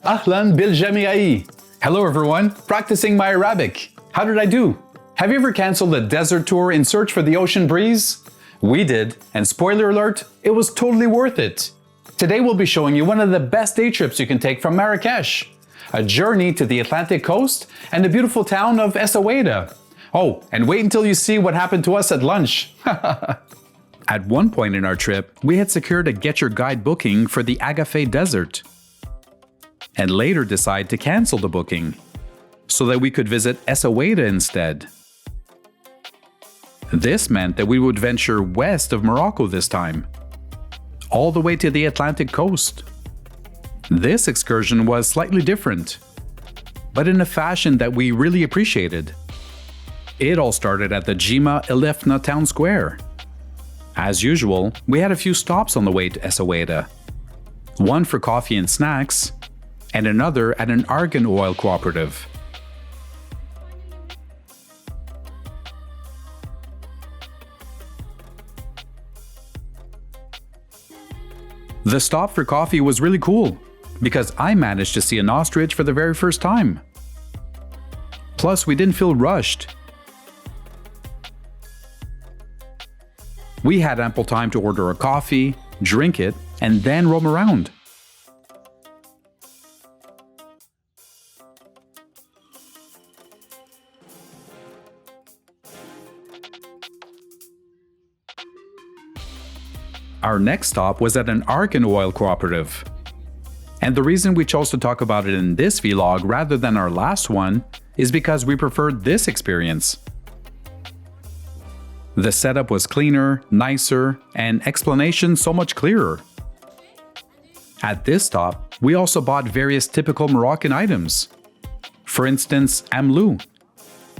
Ahlan bil jami'i. Hello everyone, practicing my Arabic. How did I do? Have you ever canceled a desert tour in search for the ocean breeze? We did, and spoiler alert, it was totally worth it. Today we'll be showing you one of the best day trips you can take from Marrakech. A journey to the Atlantic coast and the beautiful town of Essaouira. Oh, and wait until you see what happened to us at lunch. At one point in our trip, we had secured a GetYourGuide booking for the Agafay Desert, and later decided to cancel the booking so that we could visit Essaouira instead. This meant that we would venture west of Morocco this time, all the way to the Atlantic coast. This excursion was slightly different, but in a fashion that we really appreciated. It all started at the Jima Elefna town square. As usual, we had a few stops on the way to Essaouira, one for coffee and snacks, and another at an Argan oil cooperative. The stop for coffee was really cool, because I managed to see an ostrich for the very first time. Plus, we didn't feel rushed. We had ample time to order a coffee, drink it, and then roam around. Our next stop was at an Argan oil cooperative. And the reason we chose to talk about it in this vlog rather than our last one is because we preferred this experience. The setup was cleaner, nicer, and explanation so much clearer. At this stop, we also bought various typical Moroccan items. For instance, amlou,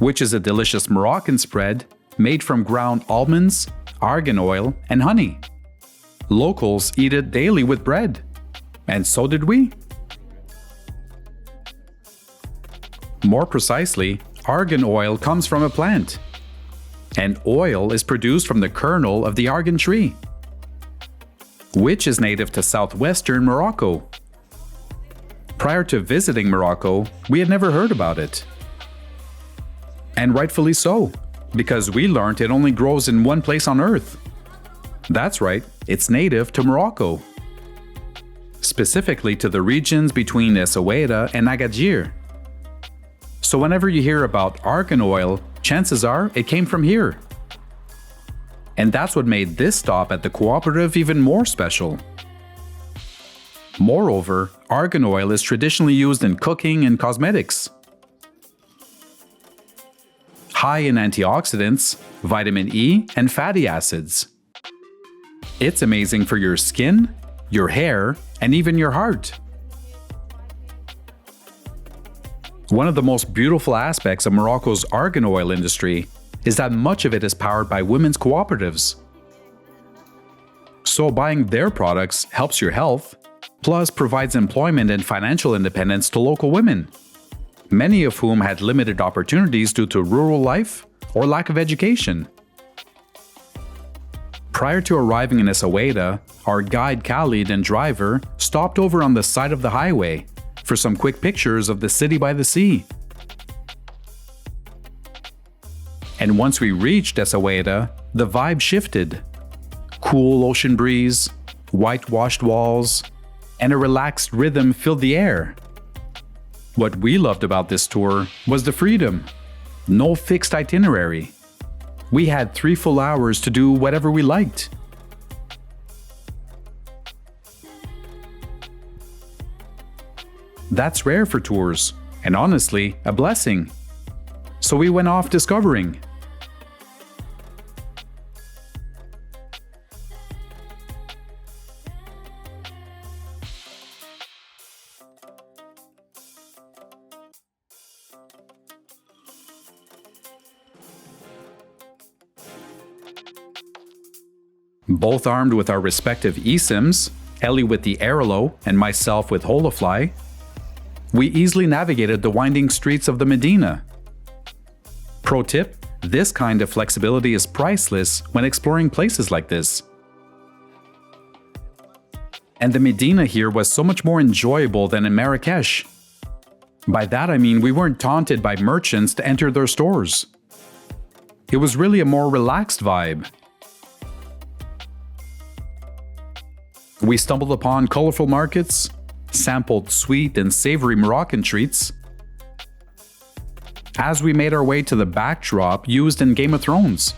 which is a delicious Moroccan spread made from ground almonds, argan oil, and honey. Locals eat it daily with bread, and so did we. More precisely, argan oil comes from a plant, and oil is produced from the kernel of the argan tree, which is native to southwestern Morocco. Prior to visiting Morocco, we had never heard about it. And rightfully so, because we learned it only grows in one place on Earth. That's right, it's native to Morocco. Specifically to the regions between Essaouira and Agadir. So whenever you hear about argan oil, chances are it came from here. And that's what made this stop at the cooperative even more special. Moreover, argan oil is traditionally used in cooking and cosmetics. High in antioxidants, vitamin E, and fatty acids. It's amazing for your skin, your hair, and even your heart. One of the most beautiful aspects of Morocco's argan oil industry is that much of it is powered by women's cooperatives. So buying their products helps your health, plus provides employment and financial independence to local women, many of whom had limited opportunities due to rural life or lack of education. Prior to arriving in Essaouira, our guide Khalid and driver stopped over on the side of the highway for some quick pictures of the city by the sea. And once we reached Essaouira, the vibe shifted. Cool ocean breeze, whitewashed walls, and a relaxed rhythm filled the air. What we loved about this tour was the freedom. No fixed itinerary. We had 3 full hours to do whatever we liked. That's rare for tours, and honestly, a blessing. So we went off discovering. Both armed with our respective eSIMs, Ellie with the Aerolo and myself with Holofly, we easily navigated the winding streets of the Medina. Pro tip, this kind of flexibility is priceless when exploring places like this. And the medina here was so much more enjoyable than in Marrakech. By that I mean we weren't taunted by merchants to enter their stores. It was really a more relaxed vibe. We stumbled upon colorful markets, sampled sweet and savory Moroccan treats, as we made our way to the backdrop used in Game of Thrones.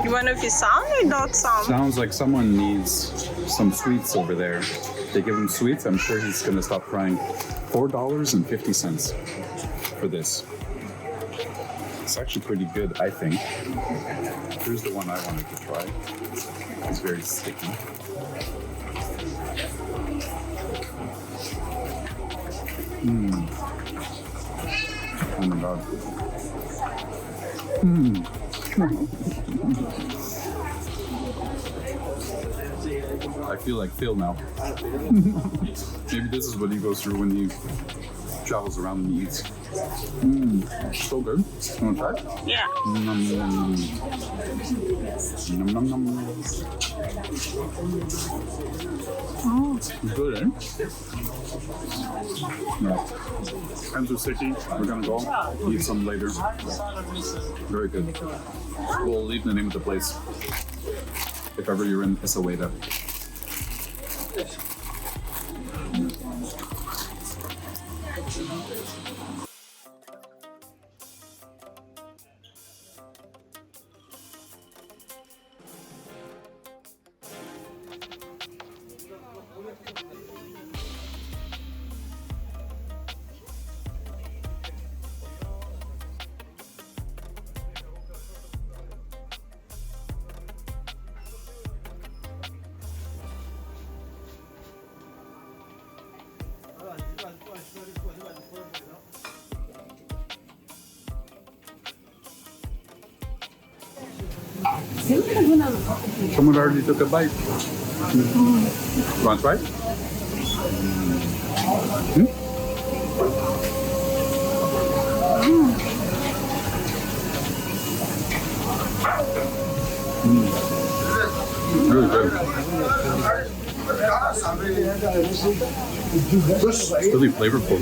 You want to with sound or without sound? Sounds like someone needs some sweets over there. They give him sweets, I'm sure he's gonna stop crying. $4.50 for this. It's actually pretty good, I think. Here's the one I wanted to try. It's very sticky. Oh my god. I feel like Phil now. Maybe this is what he goes through when he travels around and eats. So good. You want to try it? Yeah. Nom, nom, nom, nom, nom. Oh, good, eh? No. Hands are sticky. We're gonna go eat some later. Very good. We'll leave the name of the place if ever you're in Essaouira. Someone already took a bite. You want to try it? Really good. It's really flavorful.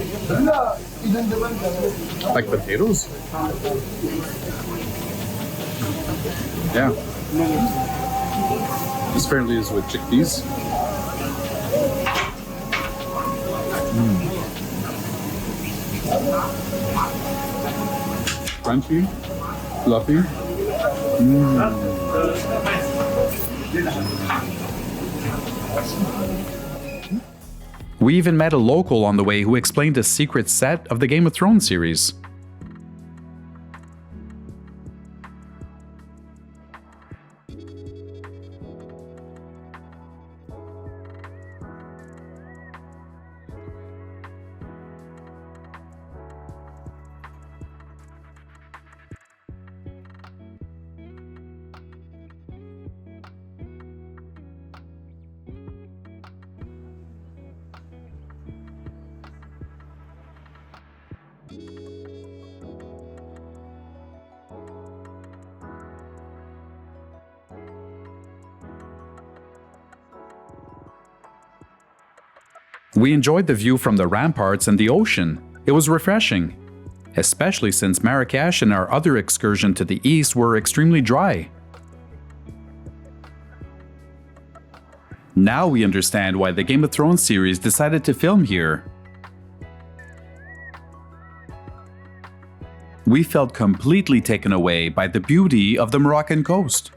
Like potatoes? Yeah. This apparently is with chickpeas. Crunchy, fluffy. We even met a local on the way who explained the secret set of the Game of Thrones series. We enjoyed the view from the ramparts and the ocean. It was refreshing, especially since Marrakech and our other excursion to the east were extremely dry. Now we understand why the Game of Thrones series decided to film here. We felt completely taken away by the beauty of the Moroccan coast.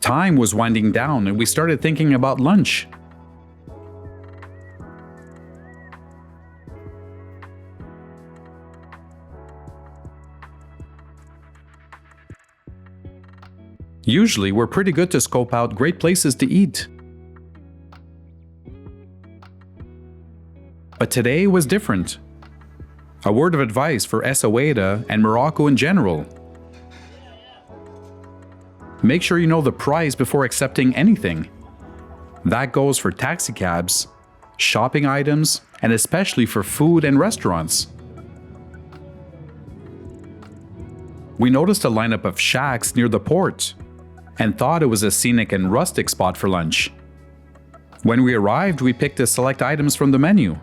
Time was winding down and we started thinking about lunch. Usually, we're pretty good to scope out great places to eat. But today was different. A word of advice for Essaouira and Morocco in general. Make sure you know the price before accepting anything. That goes for taxicabs, shopping items, and especially for food and restaurants. We noticed a lineup of shacks near the port and thought it was a scenic and rustic spot for lunch. When we arrived, we picked to select items from the menu.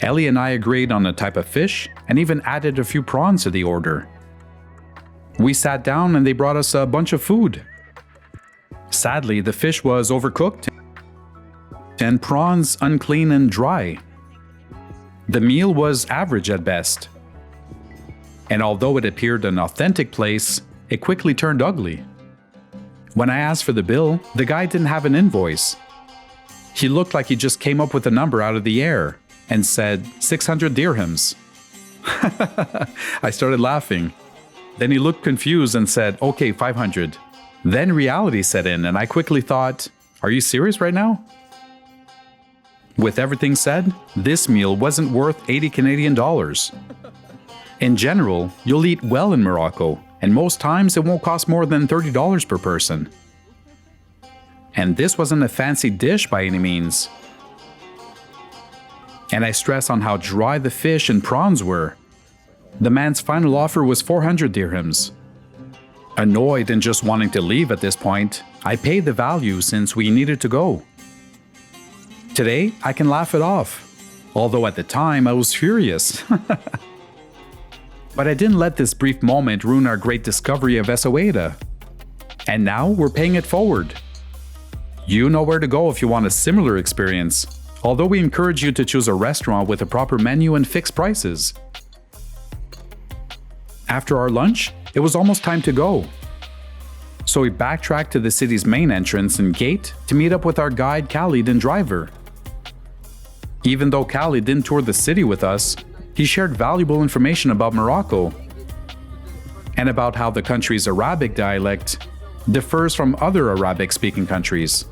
Ellie and I agreed on a type of fish and even added a few prawns to the order. We sat down and they brought us a bunch of food. Sadly, the fish was overcooked and prawns unclean and dry. The meal was average at best. And although it appeared an authentic place, it quickly turned ugly. When I asked for the bill, the guy didn't have an invoice. He looked like he just came up with a number out of the air and said 600 dirhams. I started laughing. Then he looked confused and said, okay, 500. Then reality set in and I quickly thought, are you serious right now? With everything said, this meal wasn't worth 80 Canadian dollars. In general, you'll eat well in Morocco, and most times it won't cost more than $30 per person. And this wasn't a fancy dish by any means. And I stress on how dry the fish and prawns were. The man's final offer was 400 dirhams. Annoyed and just wanting to leave at this point, I paid the value since we needed to go. Today, I can laugh it off, although at the time I was furious. But I didn't let this brief moment ruin our great discovery of Essaouira. And now we're paying it forward. You know where to go if you want a similar experience, although we encourage you to choose a restaurant with a proper menu and fixed prices. After our lunch, it was almost time to go. So we backtracked to the city's main entrance and gate to meet up with our guide Khalid and driver. Even though Khalid didn't tour the city with us, he shared valuable information about Morocco and about how the country's Arabic dialect differs from other Arabic-speaking countries.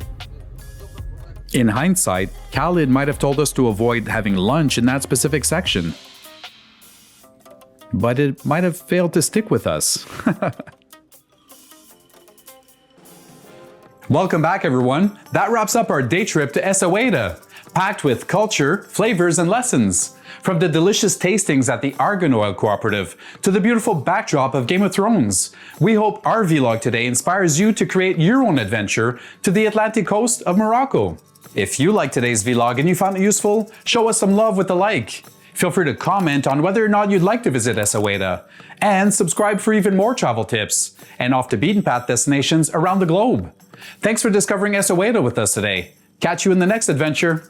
In hindsight, Khalid might have told us to avoid having lunch in that specific section. But it might have failed to stick with us. Welcome back, everyone. That wraps up our day trip to Essaouira, packed with culture, flavors, and lessons. From the delicious tastings at the Argan oil cooperative to the beautiful backdrop of Game of Thrones, we hope our vlog today inspires you to create your own adventure to the Atlantic coast of Morocco. If you liked today's vlog and you found it useful, show us some love with a like. Feel free to comment on whether or not you'd like to visit Essaouira, and subscribe for even more travel tips and off-the-beaten-path destinations around the globe. Thanks for discovering Essaouira with us today. Catch you in the next adventure.